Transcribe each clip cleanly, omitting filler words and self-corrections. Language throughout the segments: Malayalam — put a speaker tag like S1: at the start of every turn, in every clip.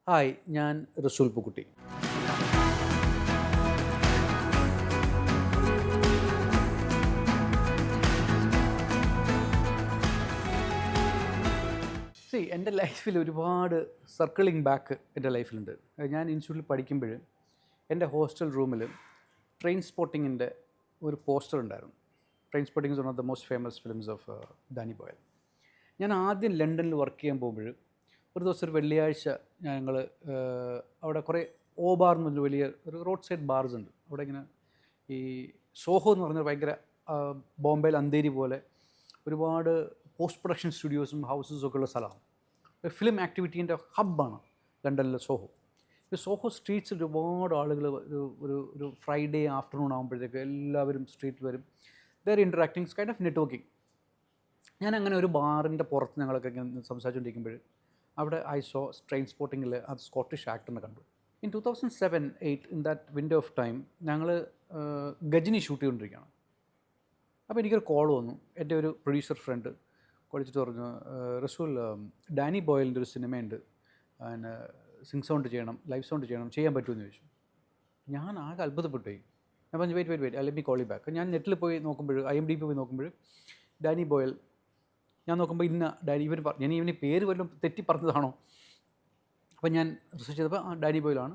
S1: ഹായ്, ഞാൻ റസൂൽ പൂക്കുട്ടി. എൻ്റെ ലൈഫിൽ ഒരുപാട് സർക്കിളിംഗ് ബാക്ക് എൻ്റെ ലൈഫിലുണ്ട്. ഞാൻ ഇൻസ്റ്റിറ്റ്യൂട്ടിൽ പഠിക്കുമ്പോൾ എൻ്റെ ഹോസ്റ്റൽ റൂമിൽ ട്രെയിൻ സ്പോട്ടിങ്ങിൻ്റെ ഒരു പോസ്റ്റർ ഉണ്ടായിരുന്നു. Train spotting is one of the most famous films of Danny Boyle. ഞാൻ ആദ്യം ലണ്ടനിൽ വർക്ക് ചെയ്യാൻ പോകുമ്പോൾ ഒരു ദിവസം ഒരു വെള്ളിയാഴ്ച ഞങ്ങൾ അവിടെ കുറേ ബാർ എന്നൊരു വലിയ ഒരു റോഡ് സൈഡ് ബാർസ് ഉണ്ട്. അവിടെ ഇങ്ങനെ ഈ സോഹോ എന്ന് പറഞ്ഞാൽ ഭയങ്കര ബോംബെയിൽ അന്തേരി പോലെ ഒരുപാട് പോസ്റ്റ് പ്രൊഡക്ഷൻ സ്റ്റുഡിയോസും ഹൗസസും ഒക്കെ ഉള്ള സ്ഥലമാണ്. ഒരു ഫിലിം ആക്ടിവിറ്റീൻ്റെ ഹബ്ബാണ് ലണ്ടനിലെ സോഹോ. ഈ സോഹോ സ്ട്രീറ്റ്സിൽ ഒരുപാട് ആളുകൾ ഒരു ഫ്രൈഡേ ആഫ്റ്റർനൂൺ ആകുമ്പോഴത്തേക്ക് എല്ലാവരും സ്ട്രീറ്റിൽ വരും. There interacting kind of networking. ഞാൻ അങ്ങനെ ഒരു ബാറിൻ്റെ പുറത്ത് ഞങ്ങളൊക്കെ ഇങ്ങനെ സംസാരിച്ചുകൊണ്ടിരിക്കുമ്പോൾ അവിടെ ഐ സോ ട്രെയിൻ സ്പോട്ടിങ്ങിൽ അത് സ്കോട്ടിഷ് ആക്ടറിനെ കണ്ടു. In 2007-8 in that window of time ഞങ്ങൾ ഗജനി ഷൂട്ട് ചെയ്തുകൊണ്ടിരിക്കുകയാണ്. അപ്പോൾ എനിക്കൊരു കോൾ വന്നു. എൻ്റെ ഒരു പ്രൊഡ്യൂസർ ഫ്രണ്ട് വിളിച്ചിട്ട് പറഞ്ഞു, റസൂൽ, ഡാനി ബോയലിൻ്റെ ഒരു സിനിമയുണ്ട്, പിന്നെ സിങ് സൗണ്ട് ചെയ്യണം, ലൈവ് സൗണ്ട് ചെയ്യണം, ചെയ്യാൻ പറ്റുമെന്ന് ചോദിച്ചു. ഞാൻ ആകെ അത്ഭുതപ്പെട്ടു. ഞാൻ പറഞ്ഞു wait let me call you back. ഞാൻ നെറ്റിൽ പോയി നോക്കുമ്പോൾ, IMDb പോയി നോക്കുമ്പോൾ ഡാനി ബോയൽ, ഞാൻ നോക്കുമ്പോൾ ഇന്ന ഡാനി, ഞാൻ ഇവന് പേര് വല്ലതും തെറ്റി പറഞ്ഞതാണോ. അപ്പോൾ ഞാൻ റിസർച്ച് ചെയ്തപ്പോൾ ഡാനി ബോയിലാണ്.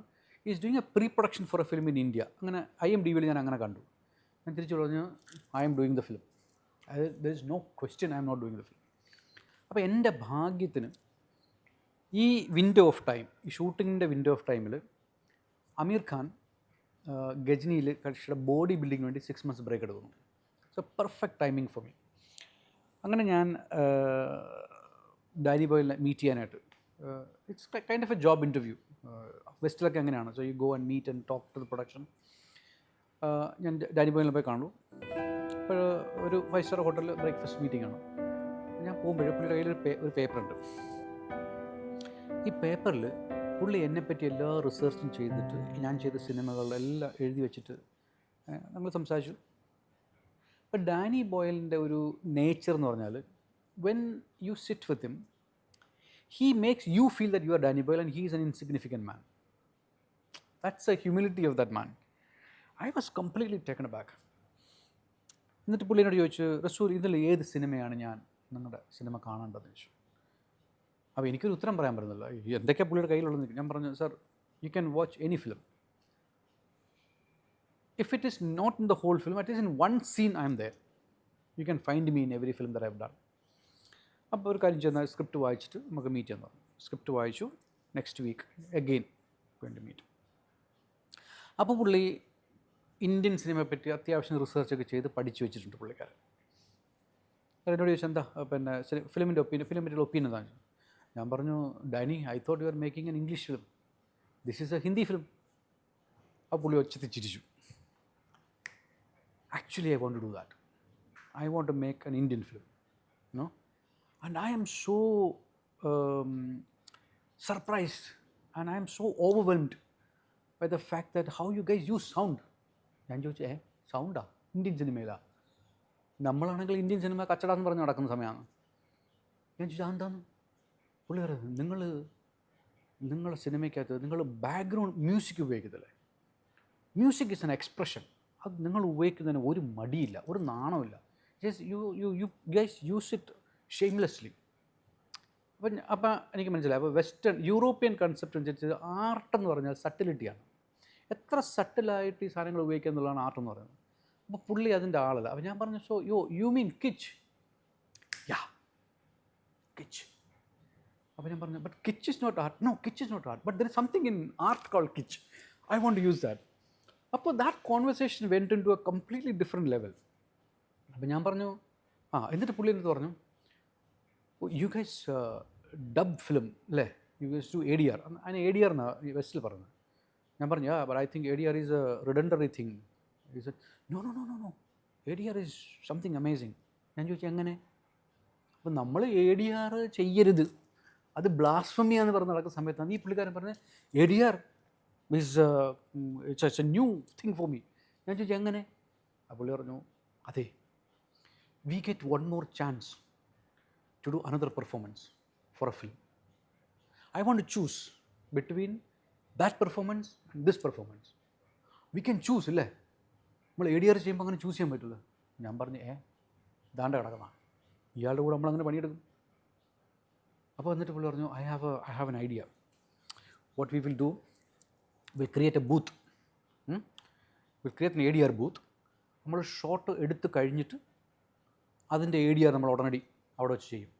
S1: Is doing a pre production for a film in India. അങ്ങനെ IMDbയിൽ ഞാൻ അങ്ങനെ കണ്ടു. ഞാൻ തിരിച്ചു പറഞ്ഞു, I'm doing the film. There is no question, I'm not doing the film. അപ്പോൾ എൻ്റെ ഭാഗ്യത്തിന് ഈ വിൻഡോ ഓഫ് ടൈം, ഈ ഷൂട്ടിങ്ങിൻ്റെ വിൻഡോ ഓഫ് ടൈമിൽ അമീർ ഖാൻ ഗജനിയിൽ കക്ഷിയുടെ ബോഡി ബിൽഡിങ്ങിന് വേണ്ടി 6 months ബ്രേക്ക് എടുക്കുന്നു. So perfect timing for me. അങ്ങനെ ഞാൻ ഡാനി ബോയിലിനെ മീറ്റ് ചെയ്യാനായിട്ട്, it's kind of a job interview. വെസ്റ്റിലൊക്കെ അങ്ങനെയാണ്. So you go and meet and talk to the production. ഞാൻ ഡാനി ബോയിലിനെ പോയി കാണുന്നു. അപ്പോൾ ഒരു 5-star ഹോട്ടലിൽ ബ്രേക്ക്ഫാസ്റ്റ് മീറ്റിംഗ് ആണ്. ഞാൻ പോകുമ്പോൾ പുള്ളിയുടെ കയ്യിൽ ഒരു പേപ്പറുണ്ട്. ഈ പേപ്പറിൽ പുള്ളി എന്നെപ്പറ്റി എല്ലാ റിസർച്ചും ചെയ്തിട്ട് ഞാൻ ചെയ്ത സിനിമകളെല്ലാം എഴുതി വെച്ചിട്ട് നമ്മൾ സംസാരിച്ചു. അപ്പോൾ ഡാനി ബോയലിൻ്റെ ഒരു നേച്ചർ എന്ന് പറഞ്ഞാൽ, when you sit with him, he makes you feel that you are Danny Boyle and he is an insignificant man. That's the humility of that man. I was completely taken aback. എന്നിട്ട് പുള്ളി എന്നോട് ചോദിച്ചു, റസൂൽ, ഇതിൽ ഏത് സിനിമയാണ് ഞാൻ നിങ്ങളുടെ സിനിമ കാണേണ്ടതെന്ന് ചോദിച്ചു. അപ്പോൾ എനിക്കൊരു ഉത്തരം പറയാൻ പറ്റുന്നില്ല, എന്തൊക്കെയാണ് പുള്ളിയുടെ കയ്യിലുള്ളത്. ഞാൻ പറഞ്ഞു, sir, you can watch any film. If it is not in the whole film, at is in one scene I'm there. You can find me in every film that I have done. അപ്പോൾ ഒരു കാര്യം ചെന്നാൽ സ്ക്രിപ്റ്റ് വായിച്ചിട്ട് നമുക്ക് മീറ്റ് ചെയ്യാൻ പറഞ്ഞു. സ്ക്രിപ്റ്റ് വായിച്ചു. നെക്സ്റ്റ് വീക്ക് അഗെയിൻ വേണ്ടി മീറ്റ്. അപ്പോൾ പുള്ളി ഇന്ത്യൻ സിനിമയെ പറ്റി അത്യാവശ്യം റിസർച്ചൊക്കെ ചെയ്ത് പഠിച്ചു വെച്ചിട്ടുണ്ട് പുള്ളിക്കാരൻ. എന്നോട് ചോദിച്ചാൽ എന്താ പിന്നെ ഫിലിമിൻ്റെ പറ്റിയുള്ള ഒപ്പീനിയൻ എന്താണ്? ഞാൻ പറഞ്ഞു, Danny, I thought you are making an English film, this is a Hindi film. ആ പുള്ളി ഒച്ചത്തിൽ ചിരിച്ചു. Actually I want to do that. I want to make an Indian film, no. And I am so surprised and I am so overwhelmed by the fact that how you guys use sound. ഞാൻ ചോദിച്ചു, സൗണ്ടാ ഇന്ത്യൻ സിനിമയിലാണ്? നമ്മളാണെങ്കിൽ ഇന്ത്യൻ സിനിമ കച്ചടാന്ന് പറഞ്ഞ് നടക്കുന്ന സമയമാണ്. ഞാൻ ചോദിച്ചു, അതെന്താന്ന്? പുള്ളി പറയുന്നത്, നിങ്ങളുടെ സിനിമയ്ക്കകത്ത് നിങ്ങൾ ബാക്ക്ഗ്രൗണ്ട് മ്യൂസിക് ഉപയോഗിക്കത്തില്ലേ? Music is an expression. അത് നിങ്ങൾ ഉപയോഗിക്കുന്നതിന് ഒരു മടിയില്ല, ഒരു നാണമില്ല. Just you guys use it shamelessly. അപ്പം എനിക്ക് മനസ്സിലായി. അപ്പോൾ വെസ്റ്റേൺ യൂറോപ്യൻ കൺസെപ്റ്റ് അനുസരിച്ച് ആർട്ടെന്ന് പറഞ്ഞാൽ സട്ടിലിറ്റിയാണ്. എത്ര സട്ടിലായിട്ട് ഈ സാധനങ്ങൾ ഉപയോഗിക്കുക എന്നുള്ളതാണ് ആർട്ട് എന്ന് പറയുന്നത്. അപ്പോൾ പുള്ളി അതിൻ്റെ ആളല്ല. അപ്പോൾ ഞാൻ പറഞ്ഞു, സോ യു മീൻ കിച്ച്? യാ, കിച്ച്. അപ്പോൾ ഞാൻ പറഞ്ഞു, but kitsch is not art. No, kitsch is not art, but there is something in art called kitsch. I want to use that. അപ്പോൾ that conversation went in to a completely different level. അപ്പോൾ ഞാൻ പറഞ്ഞു, എന്നിട്ട് പുള്ളി എന്നിട്ട് പറഞ്ഞു, യു ഗൈസ് ഡബ് ഫിലിം അല്ലേ? You guys do ADR. അതിന് ADR എന്നാണ് വെസ്റ്റിൽ പറഞ്ഞത്. ഞാൻ പറഞ്ഞു, but I think ADR is a redundant thing. Is no no no no no ADR is something amazing. ഞാൻ ചോദിച്ചു, എങ്ങനെ? അപ്പോൾ നമ്മൾ ADR ചെയ്യരുത്, അത് ബ്ലാസ്ഫമിയാന്ന് പറഞ്ഞ് നടക്കുന്ന സമയത്താണ് ഈ പുള്ളിക്കാരൻ പറഞ്ഞത്, ADR is it's A new thing for me. ഞാൻ ചോദിച്ചു, എങ്ങനെ? ആ പുള്ളി പറഞ്ഞു, അതെ, we get one more chance to do another performance for a film. I want to choose between that performance and this performance. We can choose ഇല്ലേ? നമ്മൾ എ ഡി ആർ ചെയ്യുമ്പോൾ അങ്ങനെ ചൂസ് ചെയ്യാൻ പറ്റില്ല. ഞാൻ പറഞ്ഞു ദാണ്ട കിടക്കുന്ന ഇയാളുടെ കൂടെ നമ്മളങ്ങനെ പണിയെടുക്കും. അപ്പോൾ എന്നിട്ട് പുള്ളി പറഞ്ഞു I have an idea. What we will do, will create a booth, will create an A D R booth. നമ്മൾ ഷോട്ട് എടുത്ത് കഴിഞ്ഞിട്ട് അതിൻ്റെ എ ഡി ആർ നമ്മൾ ഉടനടി അവിടെ വെച്ച് ചെയ്യും.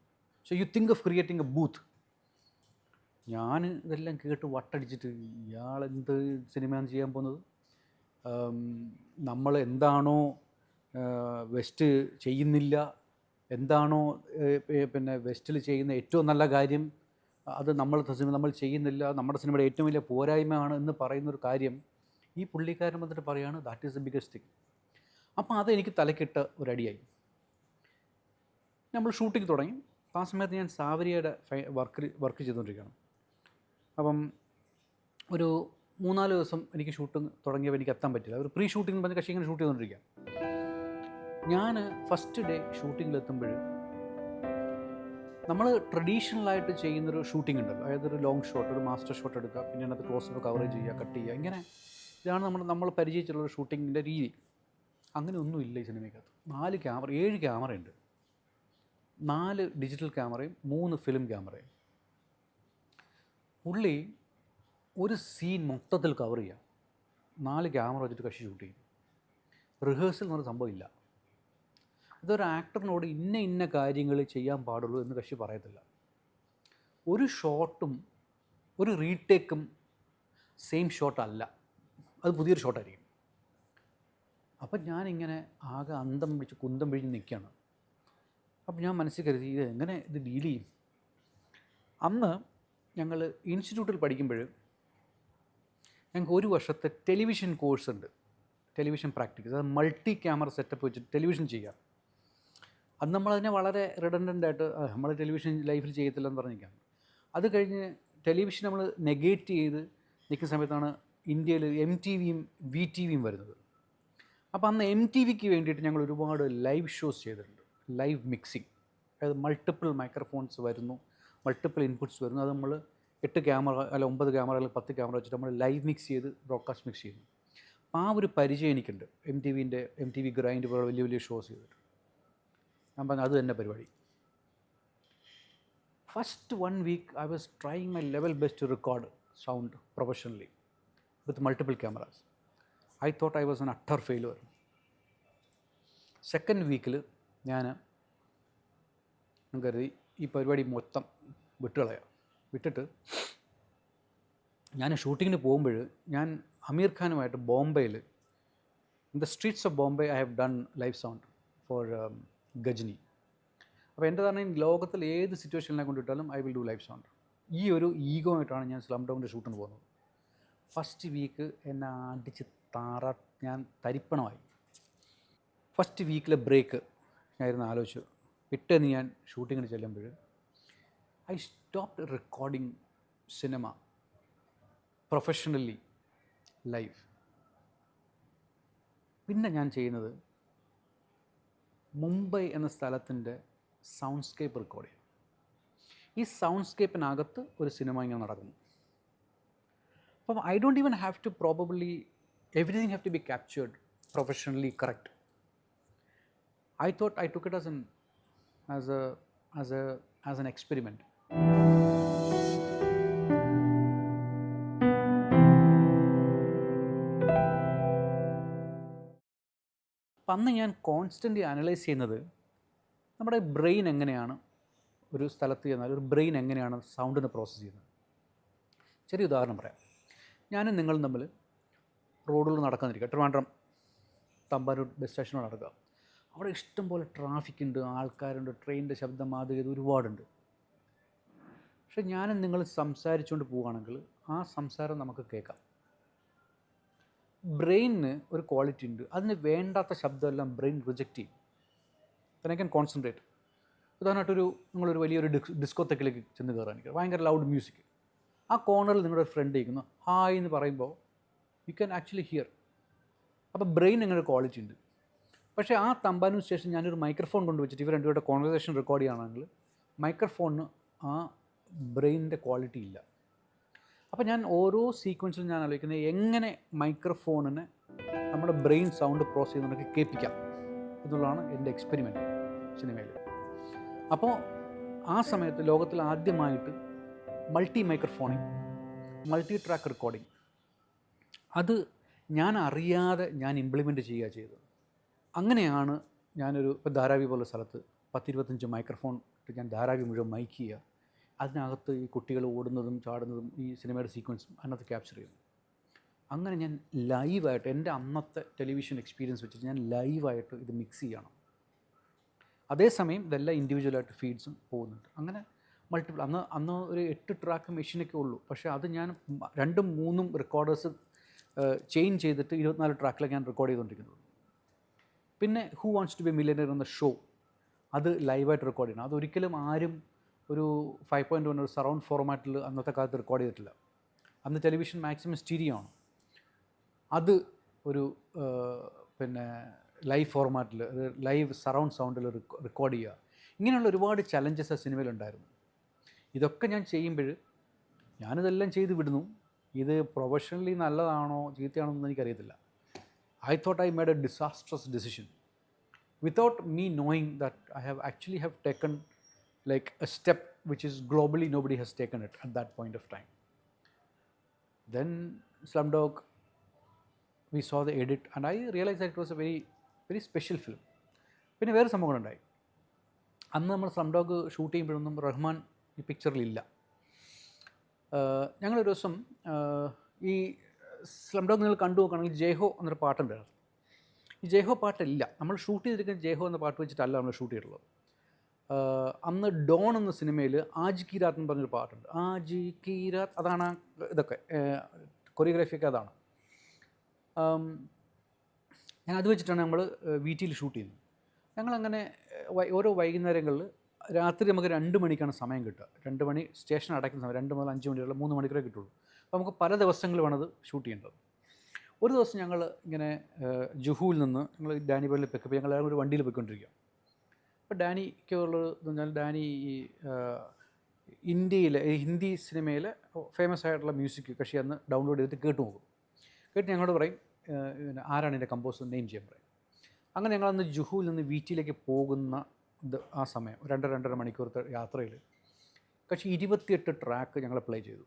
S1: So you think of creating A booth. ഞാൻ ഇതെല്ലാം കേട്ട് വട്ടടിച്ചിട്ട് ഇയാളെന്ത് സിനിമയാണ് ചെയ്യാൻ പോകുന്നത്? നമ്മൾ എന്താണോ വെസ്റ്റ് ചെയ്യുന്നില്ല, എന്താണോ പിന്നെ വെസ്റ്റിൽ ചെയ്യുന്ന ഏറ്റവും നല്ല കാര്യം, അത് നമ്മൾ ചെയ്യുന്നില്ല, നമ്മുടെ സിനിമയുടെ ഏറ്റവും വലിയ പോരായ്മയാണ് എന്ന് പറയുന്നൊരു കാര്യം ഈ പുള്ളിക്കാരൻ വന്നിട്ട് പറയുകയാണ് that is the biggest thing. അപ്പോൾ അതെനിക്ക് തലക്കിട്ട ഒരടിയായി. നമ്മൾ ഷൂട്ടിംഗ് തുടങ്ങി. ആ സമയത്ത് ഞാൻ സാവരിയുടെ വർക്ക് ചെയ്തുകൊണ്ടിരിക്കുകയാണ്. അപ്പം ഒരു 3-4 ദിവസം എനിക്ക് ഷൂട്ടിംഗ് തുടങ്ങിയപ്പോൾ എനിക്ക് എത്താൻ പറ്റില്ല. ഒരു പ്രീ ഷൂട്ടിംഗ് പറഞ്ഞ് കക്ഷി ഇങ്ങനെ ഷൂട്ട് ചെയ്തുകൊണ്ടിരിക്കുക. ഞാൻ ഫസ്റ്റ് ഡേ ഷൂട്ടിങ്ങിലെത്തുമ്പോൾ നമ്മൾ ട്രഡീഷണലായിട്ട് ചെയ്യുന്നൊരു ഷൂട്ടിംഗ് ഉണ്ടല്ലോ, അതായത് ഒരു ലോങ് ഷോട്ട്, ഒരു മാസ്റ്റർ ഷോട്ട് എടുക്കുക, പിന്നെ അതിനകത്ത് ക്ലോസപ്പ് കവറേജ് ചെയ്യുക, കട്ട് ചെയ്യുക, ഇങ്ങനെ ഇതാണ് നമ്മൾ പരിചയിച്ചിട്ടുള്ളൊരു ഷൂട്ടിങ്ങിൻ്റെ രീതി. അങ്ങനെ ഒന്നുമില്ല ഈ സിനിമയ്ക്കകത്ത്. 7 ക്യാമറയുണ്ട്. 4 ഡിജിറ്റൽ ക്യാമറയും 3 ഫിലിം ക്യാമറയും. പുള്ളി ഒരു സീൻ മൊത്തത്തിൽ കവർ ചെയ്യുക, 4 ക്യാമറ വെച്ചിട്ട് കക്ഷി ഷൂട്ട് ചെയ്യും. റിഹേഴ്സൽ എന്നൊരു സംഭവമില്ല. ഇതൊരു ആക്ടറിനോട് ഇന്ന കാര്യങ്ങൾ ചെയ്യാൻ പാടുള്ളൂ എന്ന് കക്ഷി പറയത്തില്ല. ഒരു ഷോട്ടും ഒരു റീടേക്കും സെയിം ഷോട്ടല്ല, അത് പുതിയൊരു ഷോട്ടായിരിക്കും. അപ്പം ഞാനിങ്ങനെ ആകെ കുന്തം പിഴിഞ്ഞ് നിൽക്കുകയാണ്. അപ്പം ഞാൻ മനസ്സിൽ കരുതി എങ്ങനെ ഇത് ഡീൽ ചെയ്യും. അന്ന് ഞങ്ങൾ ഇൻസ്റ്റിറ്റ്യൂട്ടിൽ പഠിക്കുമ്പോൾ ഞങ്ങൾക്ക് 1 വർഷത്തെ ടെലിവിഷൻ കോഴ്സ് ഉണ്ട്, ടെലിവിഷൻ പ്രാക്ടീസ്. അത് മൾട്ടി ക്യാമറ സെറ്റപ്പ് വെച്ചിട്ട് ടെലിവിഷൻ ചെയ്യുക. അന്ന് നമ്മളതിനെ വളരെ റിഡൻഡൻ്റായിട്ട് നമ്മൾ ടെലിവിഷൻ ലൈഫിൽ ചെയ്യത്തില്ലെന്ന് പറഞ്ഞിരിക്കുകയാണ്. അത് കഴിഞ്ഞ് ടെലിവിഷൻ നമ്മൾ നെഗേറ്റ് ചെയ്ത് നിൽക്കുന്ന സമയത്താണ് ഇന്ത്യയിൽ MTVയും VTVയും വരുന്നത്. അപ്പോൾ അന്ന് MTVക്ക് വേണ്ടിയിട്ട് ഞങ്ങൾ ഒരുപാട് ലൈവ് ഷോസ് ചെയ്തിട്ടുണ്ട്, ലൈവ് മിക്സിങ്. അതായത് മൾട്ടിപ്പിൾ മൈക്രോഫോൺസ് വരുന്നു, മൾട്ടിപ്പിൾ ഇൻപുട്സ് വരുന്നു. അത് നമ്മൾ 8 ക്യാമറ 9 ക്യാമറ അല്ലെങ്കിൽ 10 ക്യാമറ വെച്ചിട്ട് നമ്മൾ ലൈവ് മിക്സ് ചെയ്ത് ബ്രോഡ്കാസ്റ്റ് മിക്സ് ചെയ്യുന്നു. അപ്പോൾ ആ ഒരു പരിചയം എനിക്കുണ്ട്. MTV ഗ്രൈൻഡ് പോലെ വലിയ ഷോസ് ചെയ്തിട്ട്. ഞാൻ പറഞ്ഞു അത് തന്നെ പരിപാടി. First 1 week I was trying my level best to record sound professionally with multiple cameras. I thought I was an utter failure. Second weekൽ ഞാൻ കരുതി ഈ പരിപാടി മൊത്തം വിട്ടിട്ട് ഞാൻ ഷൂട്ടിങ്ങിന് പോകുമ്പോൾ ഞാൻ അമീർ ഖാനുമായിട്ട് ബോംബെയിൽ in the streets of Bombay I have done live sound for Ghajini. അപ്പോൾ എൻ്റെ തന്നെ ലോകത്തിൽ ഏത് സിറ്റുവേഷനിനെ കൊണ്ടിട്ടാലും I will do live sound. ഈ ഒരു ഈഗോ ആയിട്ടാണ് ഞാൻ സ്ലം ഡൗണിൻ്റെ ഷൂട്ടിന് പോകുന്നത്. ഫസ്റ്റ് വീക്ക് എന്നെ അടിച്ച് ഞാൻ തരിപ്പണമായി. ഫസ്റ്റ് വീക്കിലെ ബ്രേക്ക് ഞാൻ ഇരുന്ന് ആലോചിച്ചു. പിറ്റേന്ന് ഞാൻ ഷൂട്ടിങ്ങിന് ചെല്ലുമ്പോൾ I stopped recording cinema professionally live. പിന്നെ ഞാൻ ചെയ്യുന്നത് മുംബൈ എന്ന സ്ഥലത്തിൻ്റെ സൗണ്ട്സ്കേപ്പ് റെക്കോർഡ് ചെയ്യും. ഈ സൗണ്ട്സ്കേപ്പിനകത്ത് ഒരു സിനിമ ഇങ്ങനെ നടക്കുന്നു. അപ്പം I don't even have to probably everything have to be captured professionally correct. I thought I took it as an experiment. അപ്പം അന്ന് ഞാൻ കോൺസ്റ്റൻ്റ്ലി അനലൈസ് ചെയ്യുന്നത് നമ്മുടെ ബ്രെയിൻ എങ്ങനെയാണ് ഒരു സ്ഥലത്ത് ചെന്നാൽ ഒരു ബ്രെയിൻ എങ്ങനെയാണ് സൗണ്ടിനെ പ്രോസസ്സ് ചെയ്യുന്നത്. ചെറിയ ഉദാഹരണം പറയാം. ഞാനും നിങ്ങളും തമ്മിൽ റോഡിൽ നടക്കാനിരിക്കുക, ട്രിവാൻഡ്രം തമ്പാനൂർ ബസ് സ്റ്റേഷനിൽ നടക്കുക. അവിടെ ഇഷ്ടംപോലെ ട്രാഫിക്കുണ്ട്, ആൾക്കാരുണ്ട്, ട്രെയിനിൻ്റെ ശബ്ദം മാതൃകത ഒരുപാടുണ്ട്. പക്ഷെ ഞാനും നിങ്ങൾ സംസാരിച്ചുകൊണ്ട് പോവുകയാണെങ്കിൽ ആ സംസാരം നമുക്ക് കേൾക്കാം. ബ്രെയിനിന് ഒരു ക്വാളിറ്റി ഉണ്ട്, അതിന് വേണ്ടാത്ത ശബ്ദമെല്ലാം ബ്രെയിൻ റിജക്റ്റ് ചെയ്യും. then I can concentrate. ഉദാഹരണമായിട്ടൊരു നിങ്ങളൊരു വലിയൊരു ഡിസ്കോതെക്കിലേക്ക് ചെന്ന് കയറാനിരിക്കുക, ഭയങ്കര ലൗഡ് മ്യൂസിക്. ആ കോർണറിൽ നിങ്ങളുടെ ഫ്രണ്ട് ഇരിക്കുന്നു, ഹായ് എന്ന് പറയുമ്പോൾ യു ക്യാൻ ആക്ച്വലി ഹിയർ. അപ്പോൾ ബ്രെയിൻ അങ്ങനെ ക്വാളിറ്റി ഉണ്ട്. പക്ഷേ ആ തമ്പാനൂർ സ്റ്റേഷൻ ഞാനൊരു മൈക്രോഫോൺ കൊണ്ടുവച്ചിട്ട് ഇവർ രണ്ടുപേരുടെ കോൺവെർസേഷൻ റെക്കോർഡ് ചെയ്യുകയാണെങ്കിൽ മൈക്രോഫോണിന് ആ ബ്രെയിനിൻ്റെ ക്വാളിറ്റി ഇല്ല. അപ്പോൾ ഞാൻ ഓരോ സീക്വൻസിലും ഞാൻ ആലോചിക്കുന്നത് എങ്ങനെ മൈക്രോഫോണിനെ നമ്മുടെ ബ്രെയിൻ സൗണ്ട് പ്രോസസ് ചെയ്യുന്നതൊക്കെ കേൾപ്പിക്കാം എന്നുള്ളതാണ് എൻ്റെ എക്സ്പെരിമെൻറ്റ് സിനിമയിൽ. അപ്പോൾ ആ സമയത്ത് ലോകത്തിൽ ആദ്യമായിട്ട് മൾട്ടി മൈക്രോഫോണിങ്, മൾട്ടി ട്രാക്ക് റെക്കോർഡിങ്, അത് ഞാൻ അറിയാതെ ഞാൻ ഇംപ്ലിമെൻറ്റ് ചെയ്യുക ചെയ്തത്. അങ്ങനെയാണ് ഞാനൊരു ഇപ്പോൾ ധാരാവി പോലെ സ്ഥലത്ത് 10-25 മൈക്രോഫോൺ ഇട്ട് ഞാൻ ധാരാവി മുഴുവൻ മൈക്ക് ചെയ്യുക. അതിനകത്ത് ഈ കുട്ടികൾ ഓടുന്നതും ചാടുന്നതും ഈ സിനിമയുടെ സീക്വൻസും അതിനകത്ത് ക്യാപ്ചർ ചെയ്യുന്നു. അങ്ങനെ ഞാൻ ലൈവായിട്ട് എൻ്റെ അന്നത്തെ ടെലിവിഷൻ എക്സ്പീരിയൻസ് വെച്ചിട്ട് ഞാൻ ലൈവായിട്ട് ഇത് മിക്സ് ചെയ്യണം. അതേസമയം ഇതെല്ലാം ഇൻഡിവിജ്വലായിട്ട് ഫീഡ്സും പോകുന്നുണ്ട്. അങ്ങനെ മൾട്ടിപ്പിൾ അന്ന് ഒരു 8 ട്രാക്ക് മെഷീനൊക്കെ ഉള്ളൂ. പക്ഷേ അത് ഞാൻ 2-3 റെക്കോർഡേഴ്സ് ചേഞ്ച് ചെയ്തിട്ട് 24 ട്രാക്കിലൊക്കെ ഞാൻ റെക്കോർഡ് ചെയ്തുകൊണ്ടിരിക്കുന്നത്. പിന്നെ who wants to be millionaire എന്ന ഷോ, അത് ലൈവായിട്ട് റെക്കോർഡ് ചെയ്യണം. അതൊരിക്കലും ആരും ഒരു 5.1 ഒരു സറൗണ്ട് ഫോർമാറ്റിൽ അന്നത്തെ കാലത്ത് റെക്കോർഡ് ചെയ്തിട്ടില്ല. അന്ന് ടെലിവിഷൻ മാക്സിമം സ്റ്റീരിയോ ആണ്. അത് ഒരു പിന്നെ ലൈവ് ഫോർമാറ്റിൽ ലൈവ് സറൗണ്ട് സൗണ്ടിൽ റെക്കോർഡ് ചെയ്യുക, ഇങ്ങനെയുള്ള ഒരുപാട് ചലഞ്ചസ് ആ സിനിമയിലുണ്ടായിരുന്നു. ഇതൊക്കെ ഞാൻ ചെയ്യുമ്പോൾ ഞാനിതെല്ലാം ചെയ്ത് വിടുന്നു. ഇത് പ്രൊഫഷണലി നല്ലതാണോ ചീത്തയാണോ എന്ന് എനിക്കറിയത്തില്ല. I thought I made a disastrous decision without me knowing that I have taken like a step which is globally nobody has taken it at that point of time. Then Slumdog, we saw the edit and I realized that it was a very very special film. പിന്നെ വേറെ സംഭവങ്ങളുണ്ടായി. അന്ന് നമ്മൾ സ്ലംഡോഗ് ഷൂട്ട് ചെയ്യുമ്പോഴൊന്നും റഹ്മാൻ ഈ പിക്ചറിലില്ല. ഞങ്ങളൊരു ദിവസം ഈ സ്ലംഡോഗ് നിങ്ങൾ കണ്ടു നോക്കുകയാണെങ്കിൽ ജയ്ഹോ എന്നൊരു പാട്ടുണ്ടായിരുന്നു. ഈ ജയ്ഹോ പാട്ടില്ല. നമ്മൾ ഷൂട്ട് ചെയ്തിരിക്കുന്ന ജയ്ഹോ എന്ന പാട്ട് വെച്ചിട്ടല്ല നമ്മൾ ഷൂട്ട് ചെയ്തിട്ടുള്ളത്. അന്ന് ഡോൺ എന്ന സിനിമയിൽ ആജ് കി രാത്ത് എന്ന് പറഞ്ഞൊരു പാട്ടുണ്ട്. ആജ് കി രാത്ത്, അതാണ് ഇതൊക്കെ കൊറിയോഗ്രാഫിയൊക്കെ അതാണ്. ഞാൻ അത് വെച്ചിട്ടാണ് നമ്മൾ വീട്ടിൽ ഷൂട്ട് ചെയ്യുന്നത്. ഞങ്ങളങ്ങനെ ഓരോ വൈകുന്നേരങ്ങളിൽ രാത്രി നമുക്ക് 2 മണിക്കാണ് സമയം കിട്ടുക. 2 മണി സ്റ്റേഷൻ അടയ്ക്കുന്ന സമയം, 2 മുതൽ 5 മണി വരെ 3 മണിക്കൂറേ കിട്ടുള്ളൂ. അപ്പോൾ നമുക്ക് പല ദിവസങ്ങളുമാണത് ഷൂട്ട് ചെയ്യേണ്ടത്. ഒരു ദിവസം ഞങ്ങൾ ഇങ്ങനെ ജുഹുവിൽ നിന്ന് ഞങ്ങൾ ഡാനി ബോളിൽ പിക്കപ്പ്, ഞങ്ങൾ ഒരു വണ്ടിയിൽ പോയിക്കൊണ്ടിരിക്കുക. അപ്പോൾ ഡാനിക്കുള്ളത് എന്ന് പറഞ്ഞാൽ ഡാനി ഈ ഇന്ത്യയിലെ ഹിന്ദി സിനിമയിലെ ഫേമസ് ആയിട്ടുള്ള മ്യൂസിക് കക്ഷി അന്ന് ഡൗൺലോഡ് ചെയ്തിട്ട് കേട്ട് നോക്കും. കേട്ട് ഞങ്ങളോട് പറയും ആരാണ് എൻ്റെ കമ്പോസർ നെയിം ചെയ്യാൻ പറയും. അങ്ങനെ ഞങ്ങളന്ന് ജുഹുവിൽ നിന്ന് വീട്ടിലേക്ക് പോകുന്ന ആ സമയം 2-2.5 മണിക്കൂറത്തെ യാത്രയിൽ കക്ഷി 28 ട്രാക്ക് ഞങ്ങൾ പ്ലേ ചെയ്തു.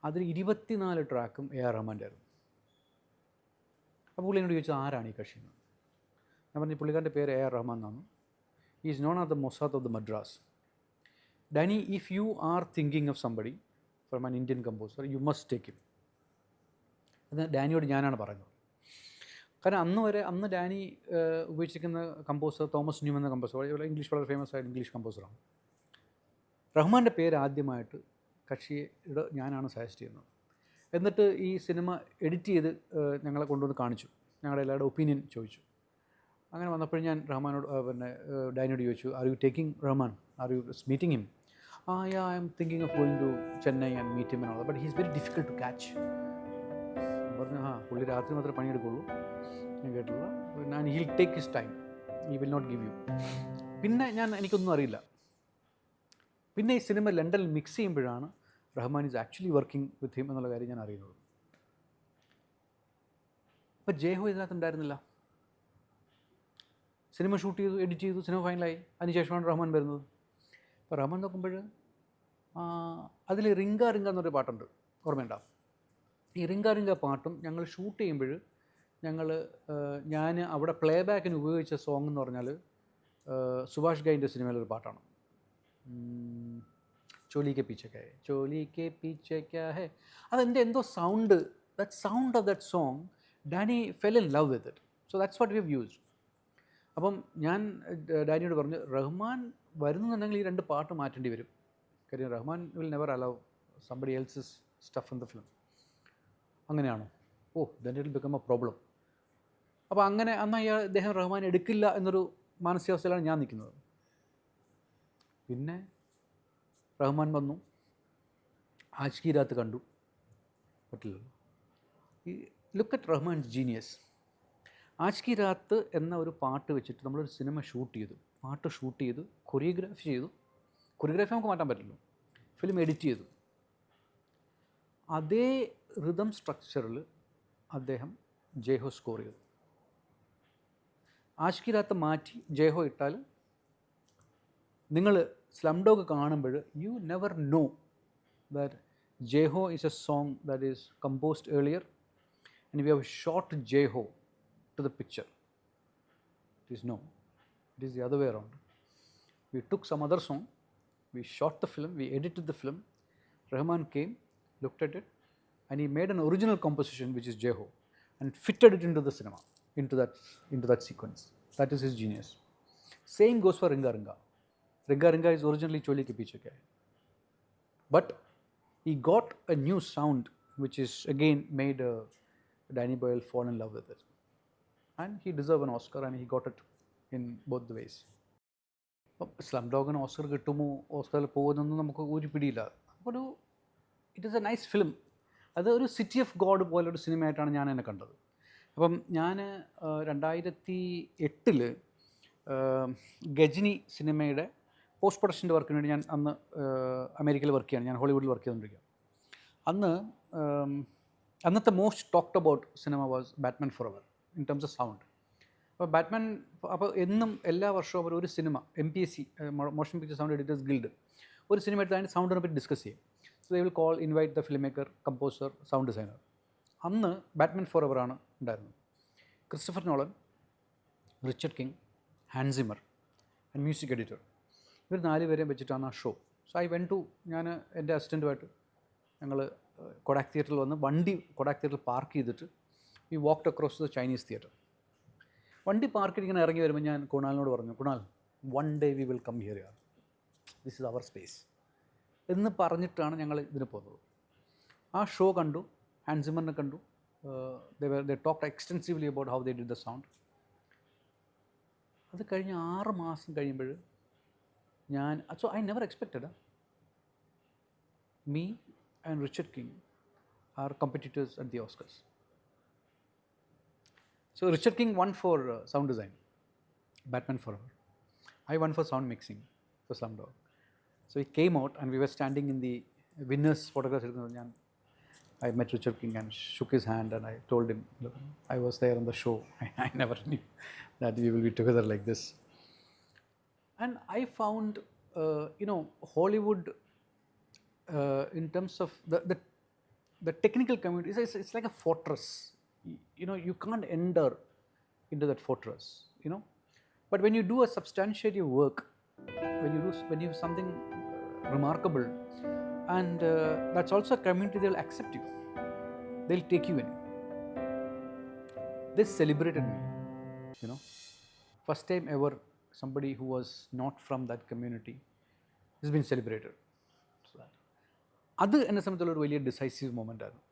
S1: അതിൽ 24 ട്രാക്കും AR റഹ്മാൻ്റെ ആയിരുന്നു. അപ്പോൾ പുള്ളി എന്നോട് ചോദിച്ചത് ആരാണ് ഈ കക്ഷി എന്ന്. ഞാൻ പറഞ്ഞു പുള്ളിക്കാരൻ്റെ പേര് AR റഹ്മാൻ എന്നാണ്. He is known as the Mossad of the Madras. Danny, if you are thinking of somebody from an Indian composer, you must take him. എന്ന് ഡാനിയോട് ഞാനാണ് പറയുന്നത്. കാരണം അന്ന് ഡാനി ഉപയോഗിച്ചിരിക്കുന്ന കമ്പോസർ തോമസ് ന്യൂമൻ എന്ന കമ്പോസർ, ഇംഗ്ലീഷ് വളരെ ഫേമസ് ആയിട്ട് ഇംഗ്ലീഷ് കമ്പോസറാണ്. റഹ്മാൻ്റെ പേര് ആദ്യമായിട്ട് കക്ഷിയുടെ ഞാനാണ് സജസ്റ്റ് ചെയ്യുന്നത്. എന്നിട്ട് ഈ സിനിമ എഡിറ്റ് ചെയ്ത് ഞങ്ങളെ കൊണ്ടുവന്ന് കാണിച്ചു, ഞങ്ങളുടെ എല്ലാവരുടെ ഒപ്പീനിയൻ ചോദിച്ചു. അങ്ങനെ വന്നപ്പോൾ ഞാൻ റഹ്മാനോട് ഡാനിയോട് ചോദിച്ചു, are you taking Rahman, are you meeting him? I M thinking of going to Chennai and meet him എന്നുള്ളത്, but he is very difficult to catch. പറഞ്ഞു പുള്ളി രാത്രി മാത്രമേ പണിയെടുക്കുള്ളൂ, ഞാൻ കേട്ടില്ല, and hill take his time, he will not give you. പിന്നെ എനിക്കൊന്നും അറിയില്ല. പിന്നെ ഈ സിനിമ ലണ്ടനിൽ മിക്സ് ചെയ്യുമ്പോഴാണ് Rahman is actually working with him എന്നുള്ള കാര്യം ഞാൻ അറിയുന്നത്. അപ്പോൾ ജയ്ഹോ ഇതിനകത്തുണ്ടായിരുന്നില്ല. സിനിമ ഷൂട്ട് ചെയ്തു, എഡിറ്റ് ചെയ്തു, സിനിമ ഫൈനലായി. അതിനുശേഷമാണ് റഹ്മാൻ വരുന്നത്. അപ്പോൾ റഹ്മാൻ നോക്കുമ്പോൾ അതിൽ റിങ്ക റിങ്ക എന്നൊരു പാട്ടുണ്ട്, ഓർമ്മയുണ്ടാവും. ഈ റിങ്ക റിങ്ക പാട്ടും ഞങ്ങൾ ഷൂട്ട് ചെയ്യുമ്പോൾ ഞാൻ അവിടെ പ്ലേ ബാക്കിന് ഉപയോഗിച്ച സോങ് എന്ന് പറഞ്ഞാൽ സുഭാഷ് ഗൈൻ്റെ സിനിമയിലൊരു പാട്ടാണ്, ചോലി കെ പീച്ചെ ക്യാ ഹെ, ചോലി കെ പീച്ചെ ക്യാ ഹെ. അതെൻ്റെ എന്തോ sound of that song Danny fell in love with it. So that's what we have used. അപ്പം ഞാൻ ഡാനിയോട് പറഞ്ഞു, റഹ്മാൻ വരുന്നുണ്ടെങ്കിൽ ഈ 2 പാട്ട് മാറ്റേണ്ടി വരും. കാര്യം Rahman will never allow somebody else's stuff in the film. അങ്ങനെയാണോ? Oh, then it will become a problem. അപ്പോൾ അങ്ങനെ അന്ന് അദ്ദേഹം റഹ്മാൻ എടുക്കില്ല എന്നൊരു മാനസികാവസ്ഥയിലാണ് ഞാൻ നിൽക്കുന്നത്. പിന്നെ റഹ്മാൻ വന്നു, ആജ് കി രാത്ത് കണ്ടു, പറ്റില്ലല്ലോ. ഈ ലുക്ക് അറ്റ് റഹ്മാൻസ് ജീനിയസ്. ആജ് കി രാത്ത് എന്ന ഒരു പാട്ട് വെച്ചിട്ട് നമ്മളൊരു സിനിമ ഷൂട്ട് ചെയ്തു, പാട്ട് ഷൂട്ട് ചെയ്തു, കൊറിയോഗ്രാഫി ചെയ്തു. കൊറിയോഗ്രാഫി നമുക്ക് മാറ്റാൻ പറ്റില്ലല്ലോ. ഫിലിം എഡിറ്റ് ചെയ്തു. അതേ റിതം സ്ട്രക്ചറിൽ അദ്ദേഹം ജയ്ഹോ സ്കോർ ചെയ്തു. ആഷിക്കി രാത്ത് മാറ്റി ജയ്ഹോ ഇട്ടാൽ നിങ്ങൾ സ്ലം ഡോഗ് കാണുമ്പോൾ you never know that Jai Ho is a song that is composed earlier and we have shot Jai Ho to the picture. It is no, it is the other way around. We took some other song, we shot the film, we edited the film. Rahman came, looked at it, and he made an original composition which is Jaiho and fitted it into the cinema, into that sequence. That is his genius. Same goes for Ringa Ringa. Ringa Ringa is originally Choli Ke Piche Kya Hai, but he got a new sound which is again made Danny Boyle fall in love with it. And he deserved an Oscar and he got it in both the ways. Slum ഡോഗിന് ഓസ്കർ കിട്ടുമോ, ഓസ്കറിൽ പോകുന്നൊന്നും നമുക്ക് ഒരു പിടിയില്ല. ഒരു it is a nice film. അത് ഒരു സിറ്റി ഓഫ് ഗോഡ് പോലൊരു സിനിമയായിട്ടാണ് ഞാൻ എന്നെ കണ്ടത്. അപ്പം ഞാൻ 2008 ഗജനി സിനിമയുടെ പോസ്റ്റ് പ്രൊഡക്ഷൻ്റെ വർക്കിന് വേണ്ടി ഞാൻ അന്ന് അമേരിക്കയിൽ വർക്ക് ചെയ്യാണ്, ഞാൻ ഹോളിവുഡിൽ വർക്ക് ചെയ്തുകൊണ്ടിരിക്കുക. അന്നത്തെ മോസ്റ്റ് ടോക്ഡ് അബൌട്ട് സിനിമ was Batman Forever in terms of sound. അപ്പോൾ എന്നും എല്ലാ വർഷവും അവർ ഒരു സിനിമ MPSC motion picture sound editors guild ഒരു സിനിമ എടുത്ത് അതിൻ്റെ സൗണ്ടിനെ പറ്റി ഡിസ്കസ് ചെയ്യും. So they will invite the film maker, composer, sound designer. അന്ന് ബാറ്റ്മാൻ ഫോർ എവർ ആണ് ഉണ്ടായിരുന്നത്. Christopher Nolan, Richard King, Hans Zimmer and music editor, ഇവർ 4 പേരെയും വെച്ചിട്ടാണ് ആ ഷോ. സോ ഐ വെൻ ടു, ഞാൻ എൻ്റെ അസിസ്റ്റൻറ്റുമായിട്ട് ഞങ്ങൾ കൊഡാക് തിയേറ്ററിൽ വന്ന് വണ്ടി കൊഡാക് തിയേറ്ററിൽ പാർക്ക് ചെയ്തിട്ട് we walked across the Chinese theatre. വണ്ടി പാർക്ക് ഇങ്ങനെ ഇറങ്ങി വരുമ്പോൾ ഞാൻ കുണാലിനോട് പറഞ്ഞു, Kunal, one day we will come here യാർ, ദിസ് ഇസ് അവർ സ്പേസ് എന്ന് പറഞ്ഞിട്ടാണ് ഞങ്ങൾ ഇതിന് പോകുന്നത്. ആ ഷോ കണ്ടു, ഹാൻസ് സിമ്മറിനെ കണ്ടു. They talked extensively about how they did the sound. അത് കഴിഞ്ഞ് 6 മാസം കഴിയുമ്പോൾ ഞാൻ, so I never expected me and Richard King are competitors at the Oscars. So Richard King won for sound design, Batman Forever. I won for sound mixing for Slumdog. So he came out and we were standing in the winners photograph. I met Richard King and shook his hand and I told him, look, I was there on the show. I never knew that we will be together like this. And I found, Hollywood, in terms of the technical community, it's like a fortress. You can't enter into that fortress, but when you do a substantiative work, when you do something remarkable, and that's also a community, they'll accept you, they'll take you in. They celebrated me, first time ever somebody who was not from that community has been celebrated. So അത് എന്നെ സംബന്ധിച്ചുള്ള ഒരു വലിയ ഡിസൈസീവ് മൊമെൻ്റ് ആയിരുന്നു.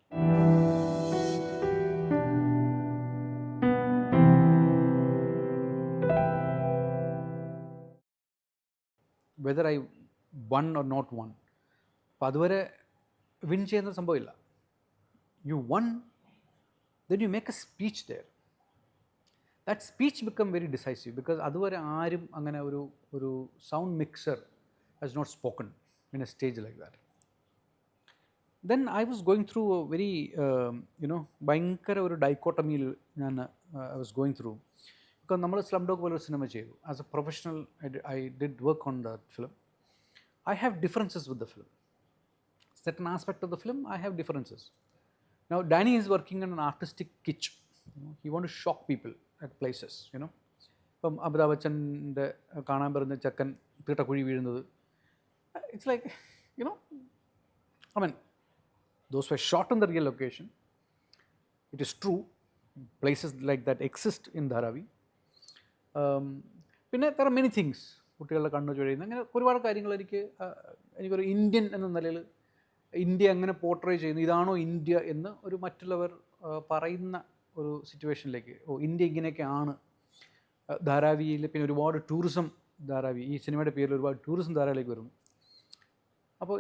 S1: Whether I won or not won, അപ്പോൾ അതുവരെ വിൻ ചെയ്യുന്ന സംഭവമില്ല. You won, then you make a speech there. That speech become very decisive because അതുവരെ ആരും അങ്ങനെ ഒരു sound mixer has not spoken in a stage like that. Then I was going through a very ഭയങ്കര ഒരു ഡൈക്കോട്ടമിയിൽ I was going through. because നമ്മൾ സ്ലം ഡോഗ് പോലൊരു സിനിമ ചെയ്തു. As a professional I did work on that film. I have differences with the film. Certain aspect of the film, I have differences. Now, Danny is working on an artistic kitsch. He wants to shock people at places, ഇപ്പം അമിതാഭ് ബച്ചൻ്റെ കാണാൻ വരുന്ന ചെക്കൻ തീട്ടക്കുഴി വീഴുന്നത്, it's like, I mean, those were shot on the real location. It is true. Places like that exist in Dharavi. പിന്നെ there are many things. കുട്ടികളുടെ കണ്ണു ചുഴയുന്ന അങ്ങനെ ഒരുപാട് കാര്യങ്ങൾ എനിക്കൊരു ഇന്ത്യൻ എന്ന നിലയിൽ ഇന്ത്യ എങ്ങനെ പോർട്രേ ചെയ്യുന്നു, ഇതാണോ ഇന്ത്യ എന്ന് ഒരു മറ്റുള്ളവർ പറയുന്ന ഒരു സിറ്റുവേഷനിലേക്ക്, ഇന്ത്യ ഇങ്ങനെയൊക്കെയാണ്. ധാരാവിയിൽ പിന്നെ ഒരുപാട് ടൂറിസം, ധാരാവി ഈ സിനിമയുടെ പേരിൽ ഒരുപാട് ടൂറിസം ധാരാവിലേക്ക് വരുന്നു. അപ്പോൾ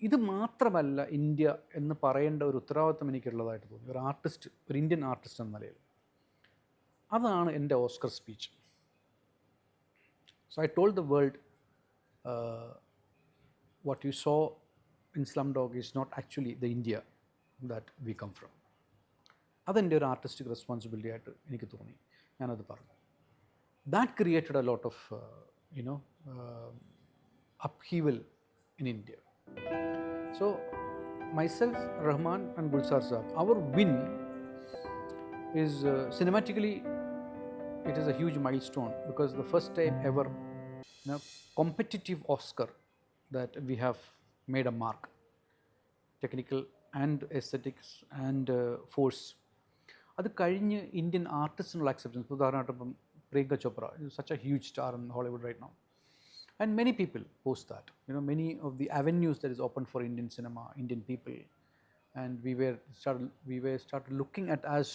S1: ഇത് മാത്രമല്ല ഇന്ത്യ എന്ന് പറയേണ്ട ഒരു ഉത്തരവാദിത്വം എനിക്കുള്ളതായിട്ട് തോന്നി, ഒരു ആർട്ടിസ്റ്റ്, ഒരു ഇന്ത്യൻ ആർട്ടിസ്റ്റ് എന്ന നിലയിൽ. അതാണ് എൻ്റെ Oscar speech. So I told the world, what you saw in Slumdog is not actually the India. that we come from. അതെൻ്റെ ഒരു ആർട്ടിസ്റ്റിക് റെസ്പോൺസിബിലിറ്റി ആയിട്ട് എനിക്ക് തോന്നി, ഞാനത് പറഞ്ഞു. That created a lot of, upheaval in India. So, myself, Rahman, and Gulzar Saab, our win is cinematically, it is a huge milestone because the first time ever, competitive Oscar that we have made a mark, technical and aesthetics and force. അത് കഴിഞ്ഞ് ഇന്ത്യൻ ആർട്ടിസ്റ്റിനുള്ള അക്സെപ്റ്റൻസ്, ഉദാഹരണമായിട്ട് ഇപ്പം Priyanka Chopra is such a huge star in Hollywood right now, and many people post that, many of the avenues that is open for Indian cinema, Indian people, and we were started looking at as,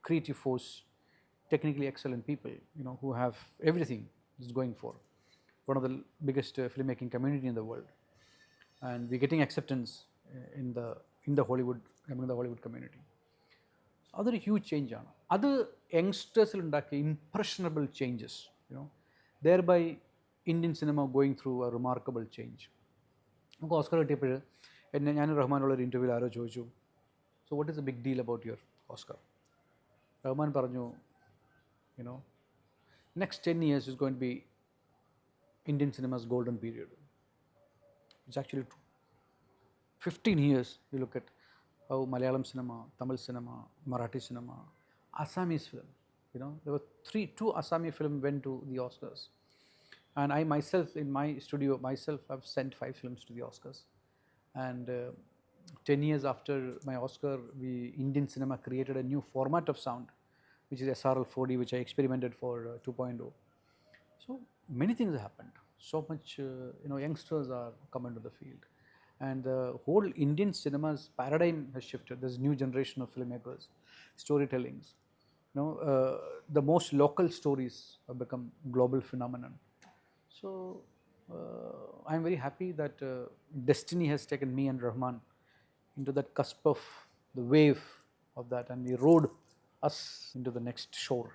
S1: creative force, technically excellent people, who have everything is going for one of the biggest filmmaking community in the world, and we're getting acceptance in the Hollywood, among the Hollywood community. അതൊരു ഹ്യൂജ് ചേഞ്ചാണ്. അത് യങ്സ്റ്റേഴ്സിൽ ഉണ്ടാക്കിയ impressionable changes, thereby Indian cinema going through a remarkable change. നമുക്ക് ഓസ്കർ കിട്ടിയപ്പോൾ ഞാനും റഹ്മാനുള്ളൊരു ഇൻ്റർവ്യൂവിൽ ആരോ ചോദിച്ചു, so what is a big deal about your Oscar? Rahman പറഞ്ഞു, next 10 years is going to be Indian cinema's golden period. It's actually true. 15 years, you look at how Malayalam cinema, Tamil cinema, Marathi cinema, Assamese film, there were two Assamese film went to the Oscars, and I myself, in my studio myself, have sent 5 films to the Oscars, and 10 years after my Oscar, Indian cinema created a new format of sound, which is SRL 4D, which I experimented for 2.0. So many things have happened. So much, youngsters are come into the field, and the whole Indian cinema's paradigm has shifted. There's a new generation of filmmakers, storytellings. The most local stories have become global phenomenon. So I'm very happy that destiny has taken me and Rahman into that cusp of the wave of that, and he rode us into the next shore.